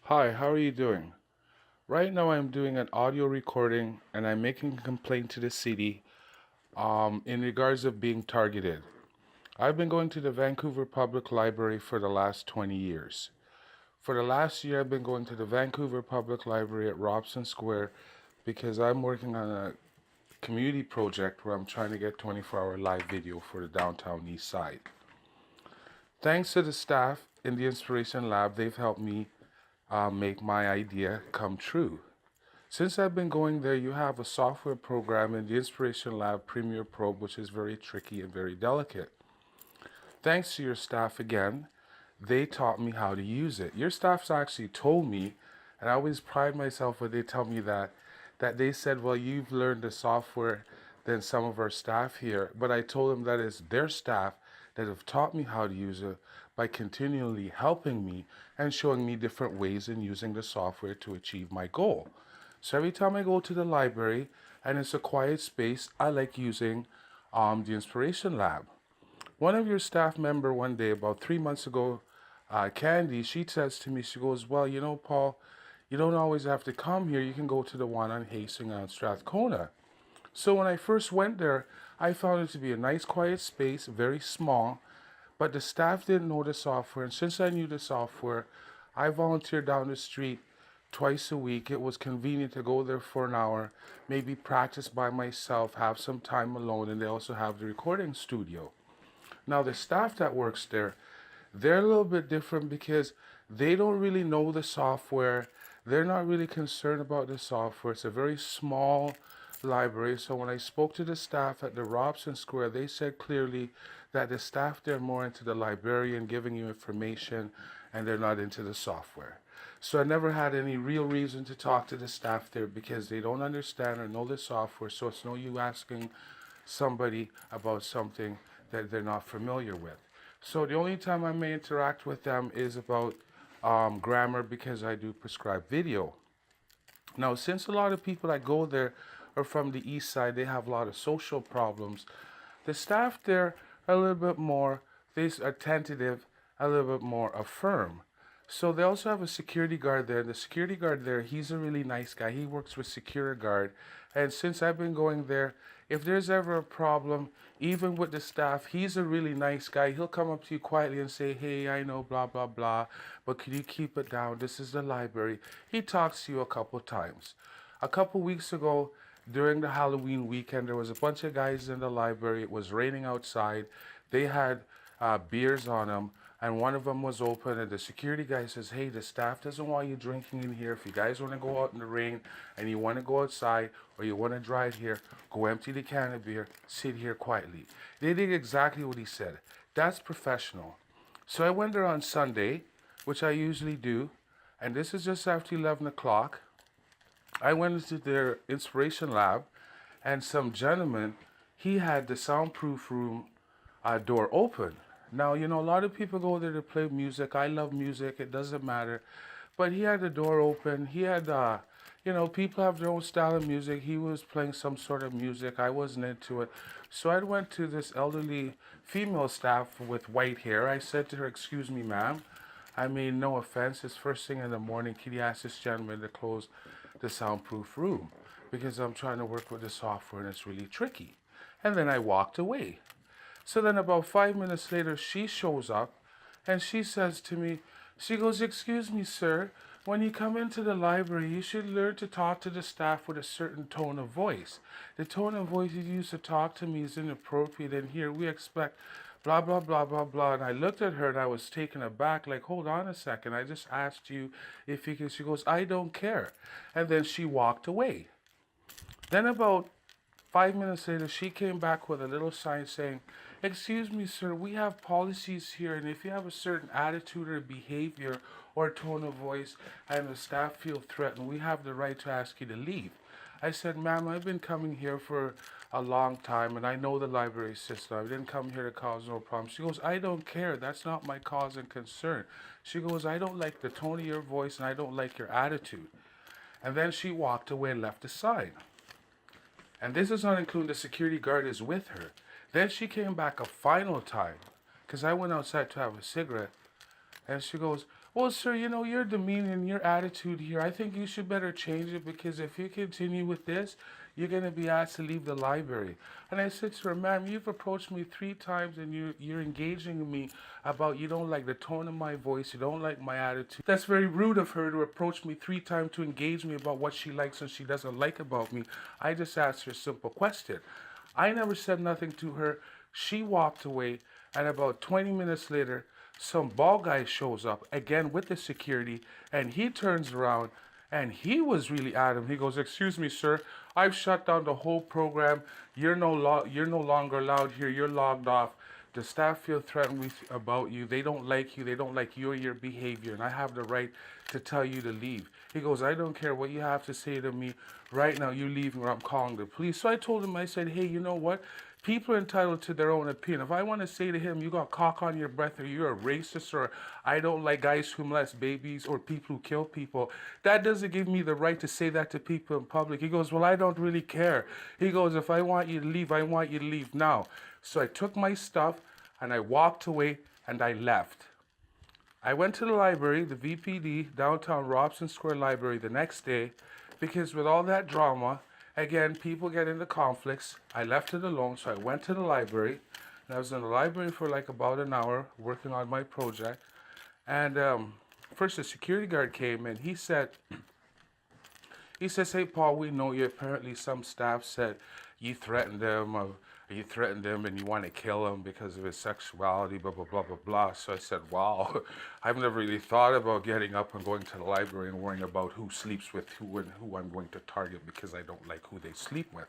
Hi, how are you doing? Right now I'm doing an audio recording and I'm making a complaint to the city in regards of being targeted. I've been going to the Vancouver Public Library for the last 20 years. For the last year I've been going to the Vancouver Public Library at Robson Square because I'm working on a community project where I'm trying to get 24-hour live video for the downtown east side. Thanks to the staff in the Inspiration Lab, they've helped me make my idea come true. Since I've been going there, you have a software program in the Inspiration Lab Premier Probe, which is very tricky and very delicate. Thanks to your staff again, they taught me how to use it. Your staff's actually told me, and I always pride myself when they tell me that they said, well, you've learned the software than some of our staff here. But I told them that it's their staff that have taught me how to use it by continually helping me and showing me different ways in using the software to achieve my goal. So every time I go to the library and it's a quiet space, I like using the Inspiration Lab. One of your staff member one day, about 3 months ago, Candy, she says to me, she goes, well, Paul, you don't always have to come here. You can go to the one on Hastings on Strathcona. So when I first went there, I found it to be a nice quiet space, very small, but the staff didn't know the software. And since I knew the software, I volunteered down the street twice a week. It was convenient to go there for an hour, maybe practice by myself, have some time alone, and they also have the recording studio. Now, the staff that works there, they're a little bit different because they don't really know the software. They're not really concerned about the software. It's a very small library. So when I spoke to the staff at the Robson Square, they said clearly that the staff there are more into the librarian giving you information and they're not into the software. So I never had any real reason to talk to the staff there because they don't understand or know the software. So it's no you asking somebody about something that they're not familiar with. So the only time I may interact with them is about grammar because I do prescribe video. Now, since a lot of people that go there are from the east side, they have a lot of social problems. The staff there are a little bit more, they are tentative, a little bit more affirm. So they also have a security guard there. The security guard there, he's a really nice guy. He works with security guard. And since I've been going there, if there's ever a problem, even with the staff, he's a really nice guy. He'll come up to you quietly and say, hey, I know, blah, blah, blah, but could you keep it down? This is the library. He talks to you a couple times. A couple weeks ago, during the Halloween weekend, there was a bunch of guys in the library. It was raining outside. They had beers on them, and one of them was open, and the security guy says, hey, the staff doesn't want you drinking in here. If you guys want to go out in the rain and you want to go outside or you want to drive here, go empty the can of beer, sit here quietly. They did exactly what he said. That's professional. So I went there on Sunday, which I usually do, and this is just after 11 o'clock. I went into their Inspiration Lab, and some gentleman, he had the soundproof room door open. Now, a lot of people go there to play music. I love music. It doesn't matter. But he had the door open. He had, people have their own style of music. He was playing some sort of music. I wasn't into it. So I went to this elderly female staff with white hair. I said to her, excuse me, ma'am. I mean, no offense. It's first thing in the morning. Can you ask this gentleman to close the soundproof room? Because I'm trying to work with the software and it's really tricky. And then I walked away. So then about 5 minutes later, she shows up and she says to me, she goes, excuse me, sir, when you come into the library, you should learn to talk to the staff with a certain tone of voice. The tone of voice you use to talk to me is inappropriate, and here we expect blah, blah, blah, blah, blah. And I looked at her and I was taken aback, like, hold on a second. I just asked you if you can. She goes, I don't care. And then she walked away. Then about 5 minutes later, she came back with a little sign saying, excuse me, sir, we have policies here, and if you have a certain attitude or behavior or tone of voice and the staff feel threatened, we have the right to ask you to leave. I said, ma'am, I've been coming here for a long time, and I know the library system. I didn't come here to cause no problem. She goes, I don't care. That's not my cause and concern. She goes, I don't like the tone of your voice, and I don't like your attitude. And then she walked away and left the sign. And this does not include the security guard is with her. Then she came back a final time, because I went outside to have a cigarette, and she goes, Well, sir, your demeanor and your attitude here, I think you should better change it because if you continue with this, you're going to be asked to leave the library. And I said to her, ma'am, you've approached me 3 times and you're engaging me about you don't like the tone of my voice, you don't like my attitude. That's very rude of her to approach me 3 times to engage me about what she likes and she doesn't like about me. I just asked her a simple question. I never said nothing to her. She walked away, and about 20 minutes later, some bald guy shows up again with the security, and he turns around and he was really adamant. He goes, "Excuse me, sir, I've shut down the whole program. You're no longer allowed here. You're logged off. The staff feel threatened about you. They don't like you. They don't like you or your behavior, and I have the right to tell you to leave." He goes, "I don't care what you have to say to me right now. You leave or I'm calling the police." So I told him, I said, "Hey, you know what? People are entitled to their own opinion. If I want to say to him, you got cock on your breath, or you're a racist, or I don't like guys who molest babies, or people who kill people, that doesn't give me the right to say that to people in public." He goes, "Well, I don't really care." He goes, "If I want you to leave, I want you to leave now." So I took my stuff and I walked away and I left. I went to the library, the VPD, downtown Robson Square Library the next day, because with all that drama, again, people get into conflicts. I left it alone, so I went to the library, and I was in the library for like about an hour working on my project. And first, the security guard came and he says, "Hey, Paul, we know you. Apparently, some staff said you threatened them, and you want to kill him because of his sexuality, blah, blah, blah, blah, blah." So I said, "Wow, I've never really thought about getting up and going to the library and worrying about who sleeps with who and who I'm going to target because I don't like who they sleep with."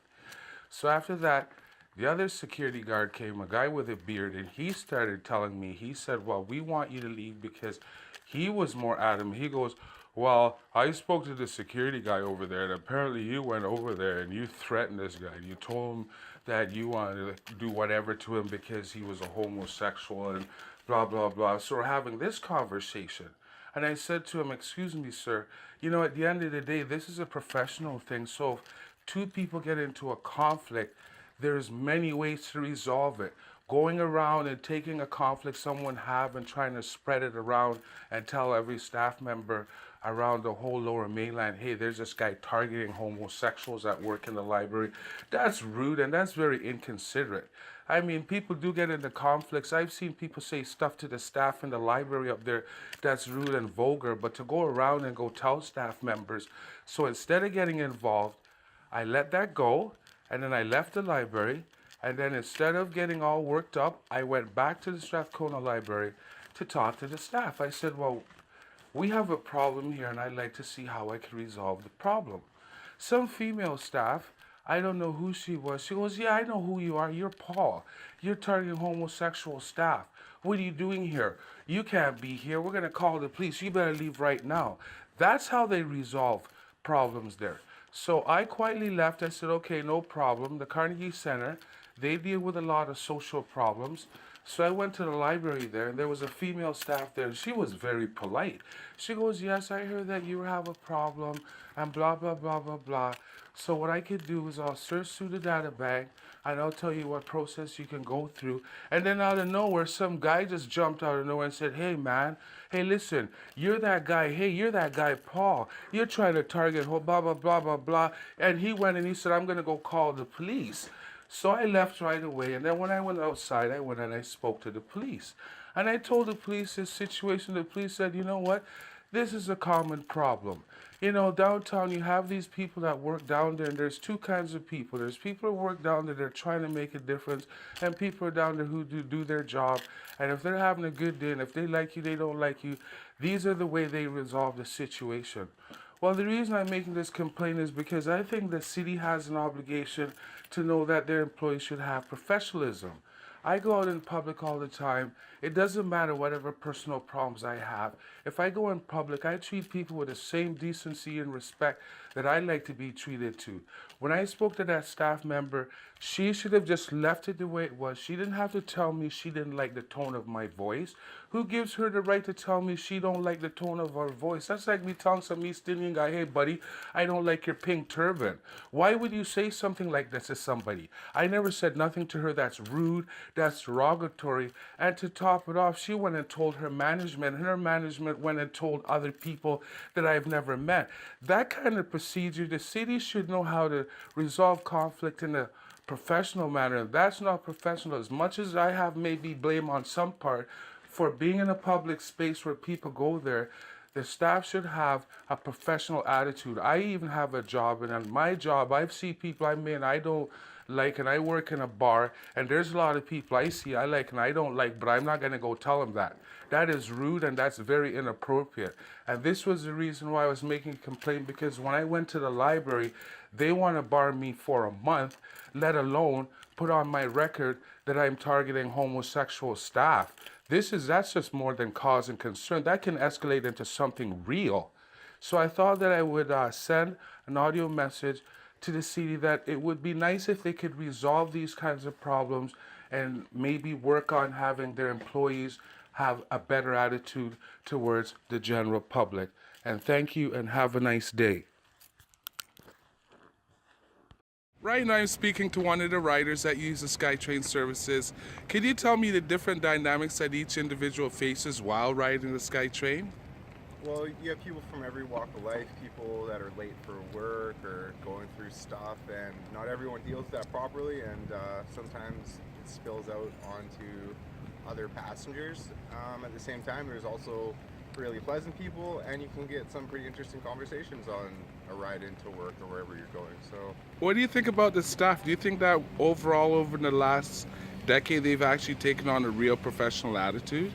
So after that, the other security guard came, a guy with a beard, and he started telling me, he said, "Well, we want you to leave," because he was more adamant. He goes, "Well, I spoke to the security guy over there, and apparently you went over there and you threatened this guy. You told him that you wanted to do whatever to him because he was a homosexual and blah, blah, blah." So we're having this conversation. And I said to him, "Excuse me, sir, at the end of the day, this is a professional thing. So if two people get into a conflict, there's many ways to resolve it. Going around and taking a conflict someone have and trying to spread it around and tell every staff member around the whole lower mainland, 'Hey, there's this guy targeting homosexuals at work in the library,' that's rude and that's very inconsiderate." I mean, people do get into conflicts. I've seen people say stuff to the staff in the library up there that's rude and vulgar, but to go around and go tell staff members. So instead of getting involved, I let that go, and then I left the library, and then instead of getting all worked up, I went back to the Strathcona Library to talk to the staff. I said, "Well, we have a problem here, and I'd like to see how I can resolve the problem." Some female staff, I don't know who she was, she goes, "Yeah, I know who you are. You're Paul. You're targeting homosexual staff. What are you doing here? You can't be here. We're going to call the police. You better leave right now." That's how they resolve problems there. So I quietly left. I said, "Okay, no problem." The Carnegie Center, they deal with a lot of social problems. So I went to the library there, and there was a female staff there. She was very polite. She goes, "Yes, I heard that you have a problem," and blah, blah, blah, blah, blah. So what I could do is I'll search through the data bank, and I'll tell you what process you can go through. And then out of nowhere, some guy just jumped out of nowhere and said, "Hey, man, hey, listen, you're that guy. Hey, you're that guy, Paul. You're trying to target blah, blah, blah, blah, blah." And he went and he said, "I'm going to go call the police." So I left right away, and then when I went outside, I went and I spoke to the police. And I told the police this situation. The police said, "You know what? This is a common problem. Downtown, you have these people that work down there, and there's two kinds of people. There's people who work down there that are trying to make a difference, and people are down there who do their job. And if they're having a good day, and if they like you, they don't like you, these are the way they resolve the situation." Well, the reason I'm making this complaint is because I think the city has an obligation to know that their employees should have professionalism. I go out in public all the time. It doesn't matter whatever personal problems I have. If I go in public, I treat people with the same decency and respect that I like to be treated to. When I spoke to that staff member, she should have just left it the way it was. She didn't have to tell me she didn't like the tone of my voice. Who gives her the right to tell me she don't like the tone of her voice? That's like me telling some East Indian guy, hey buddy, I don't like your pink turban. Why would you say something like this to somebody? I never said nothing to her that's rude, that's derogatory. And to top it off, she went and told her management, and her management went and told other people that I've never met. That kind of procedure, the city should know how to resolve conflict in a professional manner. That's not professional. As much as I have maybe blame on some part for being in a public space where people go there, the staff should have a professional attitude. I even have a job, and on my job, I've seen people I mean I don't like, and I work in a bar, and there's a lot of people I see I like and I don't like, but I'm not going to go tell them that. That is rude, and that's very inappropriate. And this was the reason why I was making a complaint, because when I went to the library, they want to bar me for a month, let alone put on my record that I'm targeting homosexual staff. That's just more than cause and concern. That can escalate into something real. So I thought that I would send an audio message to the city that it would be nice if they could resolve these kinds of problems and maybe work on having their employees have a better attitude towards the general public. And thank you, and have a nice day. Right now I'm speaking to one of the riders that use the SkyTrain services. Can you tell me the different dynamics that each individual faces while riding the SkyTrain? Well, you have people from every walk of life, people that are late for work or going through stuff, and not everyone deals with that properly, and sometimes it spills out onto other passengers. At the same time, there's also really pleasant people, and you can get some pretty interesting conversations on a ride into work or wherever you're going. So, what do you think about the staff? Do you think that overall over the last decade they've actually taken on a real professional attitude?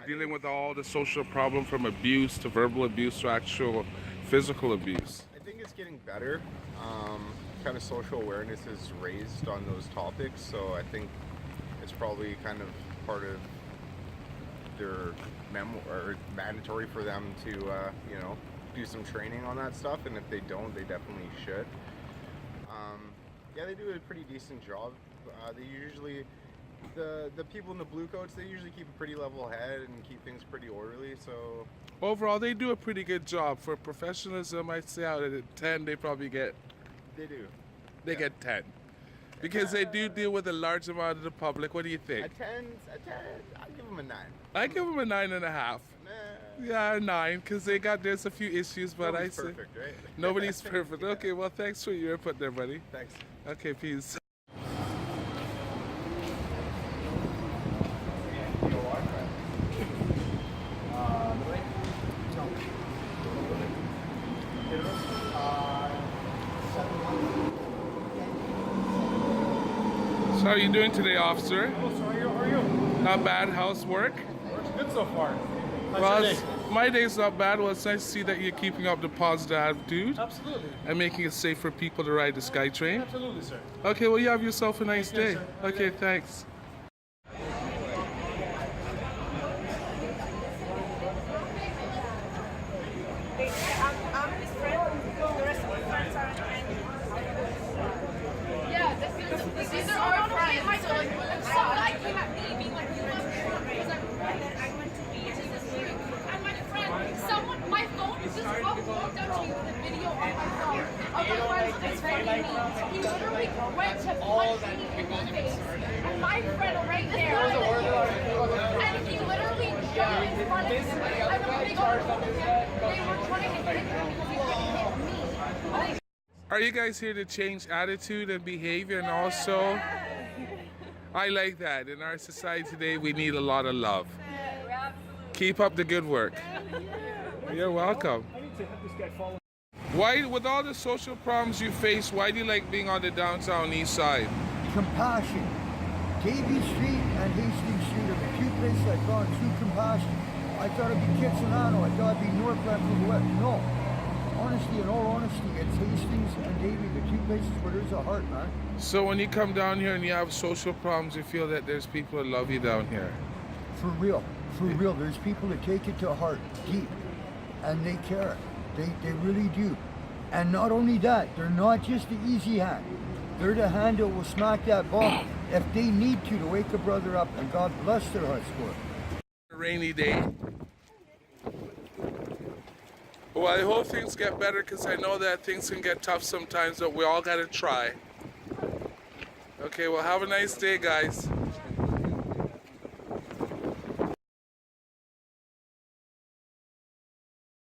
Dealing with all the social problem, from abuse to verbal abuse to actual physical abuse? I think it's getting better. Kind of social awareness is raised on those topics, so I think it's probably kind of part of their or mandatory for them to do some training on that stuff, and if they don't, they definitely should. Yeah, they do a pretty decent job. They usually, the people in the blue coats, they usually keep a pretty level head and keep things pretty orderly. So overall, they do a pretty good job. For professionalism, I'd say out of 10, they probably get. They do. They get 10. Because they do deal with a large amount of the public. What do you think? A 10, I give them a 9. I give them a 9.5. Nah. Yeah, 9, because there's a few issues, but Nobody's I say perfect, right? nobody's perfect. Okay, well, thanks for your input there, buddy. Thanks. Okay, peace. So how are you doing today, officer? Hello, sir. How are you? Not bad. How's work? Work's good so far. How's Well, your day? my day's not bad. Well, it's nice to see that you're keeping up the positive attitude Absolutely. and making it safe for people to ride the SkyTrain. Absolutely, sir. Okay, well, you have yourself a nice Thank you, day. sir. Okay, thanks. I'm his friend. The rest of my friends are yeah, these are our friends. So like, if some guy came at me being like, you love Trump, I went to be and my friend, my phone just walked up to you with a video on my phone of my friend defending me. He literally went to punch me in the face, and my friend right there, and he literally jumped in front of me. And when they got hold of him, they were trying to hit him because he couldn't hit me. Are you guys here to change attitude and behavior? And also, I like that. In our society today, we need a lot of love. Keep up the good work. You're welcome. I need to have this guy follow. Why, with all the social problems you face, why do you like being on the downtown east side? Compassion. Davie Street and Hastings Street are the two places I've gone through compassion. I thought it'd be Kitsilano, I thought it'd be Northland for the West. No. Honestly, in all honesty, it's Hastings and Davie, the two places where there's a heart, man. So when you come down here and you have social problems, you feel that there's people that love you down here? For real. For real. There's people that take it to heart, deep. And they care. They really do. And not only that, they're not just the easy hand. They're the hand that will smack that ball if they need to wake a brother up, and God bless their hearts for it. rainy day. Well, I hope things get better because I know that things can get tough sometimes, but we all got to try. Okay, well, have a nice day, guys.